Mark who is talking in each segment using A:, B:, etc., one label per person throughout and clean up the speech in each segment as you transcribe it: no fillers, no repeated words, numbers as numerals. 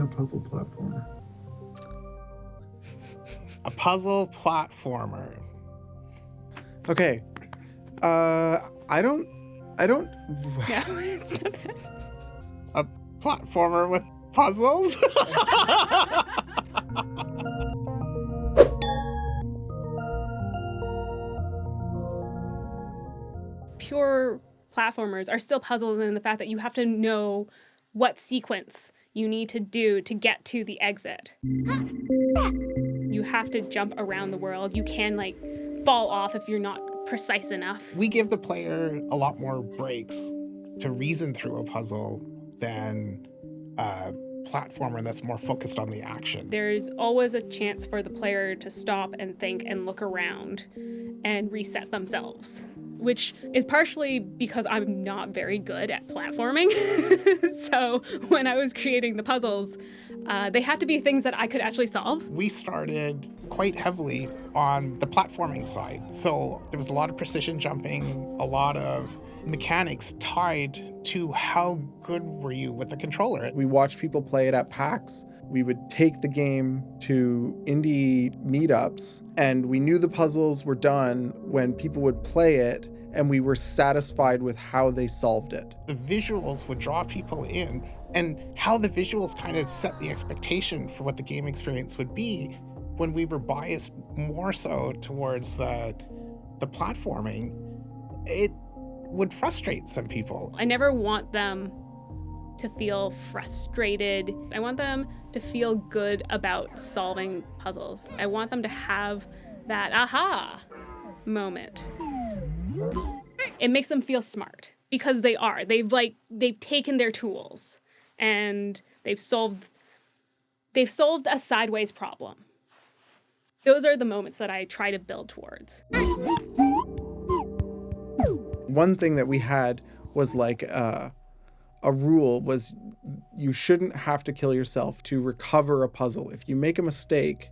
A: a puzzle platformer?
B: A puzzle platformer.
C: Okay. I don't.
D: No, it's not that.
B: A platformer with puzzles?
D: Pure platformers are still puzzles in the fact that you have to know what sequence you need to do to get to the exit. You have to jump around the world. You can fall off if you're not precise enough.
B: We give the player a lot more breaks to reason through a puzzle than a platformer that's more focused on the action.
D: There's always a chance for the player to stop and think and look around and reset themselves, which is partially because I'm not very good at platforming. So when I was creating the puzzles, they had to be things that I could actually solve.
B: We started quite heavily on the platforming side. So there was a lot of precision jumping, a lot of mechanics tied to how good were you with the controller.
C: We watched people play it at PAX. We would take the game to indie meetups, and we knew the puzzles were done when people would play it, and we were satisfied with how they solved it.
B: The visuals would draw people in, and how the visuals kind of set the expectation for what the game experience would be when we were biased more so towards the platforming, it would frustrate some people.
D: I never want them to feel frustrated. I want them to feel good about solving puzzles. I want them to have that aha moment. It makes them feel smart because they are. They've taken their tools and they've solved a sideways problem. Those are the moments that I try to build towards.
C: One thing that we had was a rule was you shouldn't have to kill yourself to recover a puzzle. If you make a mistake,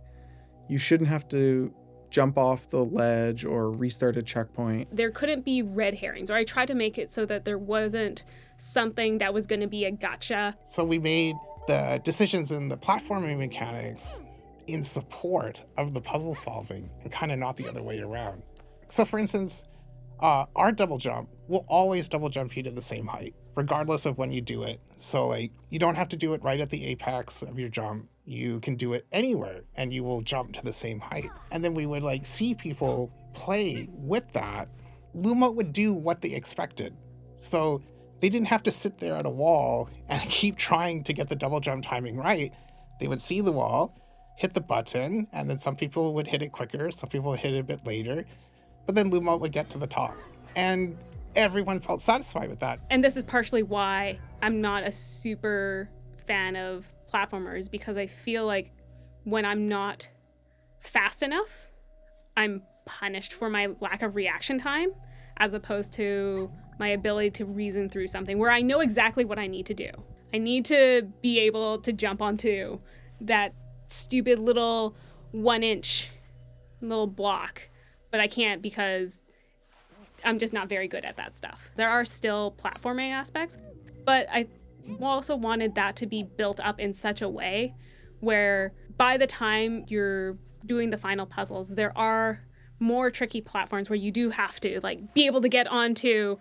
C: you shouldn't have to jump off the ledge or restart a checkpoint.
D: There couldn't be red herrings, or I tried to make it so that there wasn't something that was going to be a gotcha.
B: So we made the decisions in the platforming mechanics in support of the puzzle solving and kind of not the other way around. So for instance, our double jump will always double jump you to the same height, regardless of when you do it. So you don't have to do it right at the apex of your jump. You can do it anywhere and you will jump to the same height. And then we would see people play with that. Lumote would do what they expected. So they didn't have to sit there at a wall and keep trying to get the double jump timing right. They would see the wall, hit the button, and then some people would hit it quicker, some people would hit it a bit later. But then Lumote would get to the top. And everyone felt satisfied with that.
D: And this is partially why I'm not a super fan of platformers, because I feel like when I'm not fast enough, I'm punished for my lack of reaction time, as opposed to my ability to reason through something where I know exactly what I need to do. I need to be able to jump onto that stupid little 1-inch little block, but I can't because I'm just not very good at that stuff. There are still platforming aspects, but I also wanted that to be built up in such a way where by the time you're doing the final puzzles, there are more tricky platforms where you do have to be able to get onto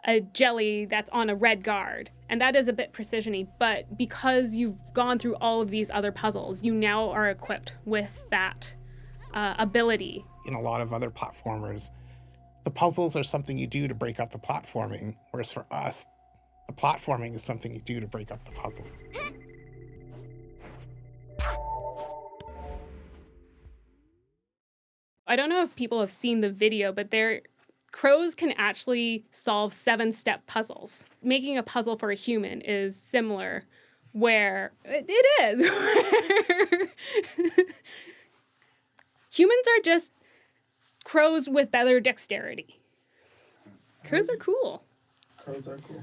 D: a jelly that's on a red guard. And that is a bit precision-y, but because you've gone through all of these other puzzles, you now are equipped with that ability.
B: In a lot of other platformers, the puzzles are something you do to break up the platforming, whereas for us, the platforming is something you do to break up the puzzles.
D: I don't know if people have seen the video, but crows can actually solve 7-step puzzles. Making a puzzle for a human is similar, where it is. Humans are just crows with better dexterity. Crows are cool.
A: Crows are cool.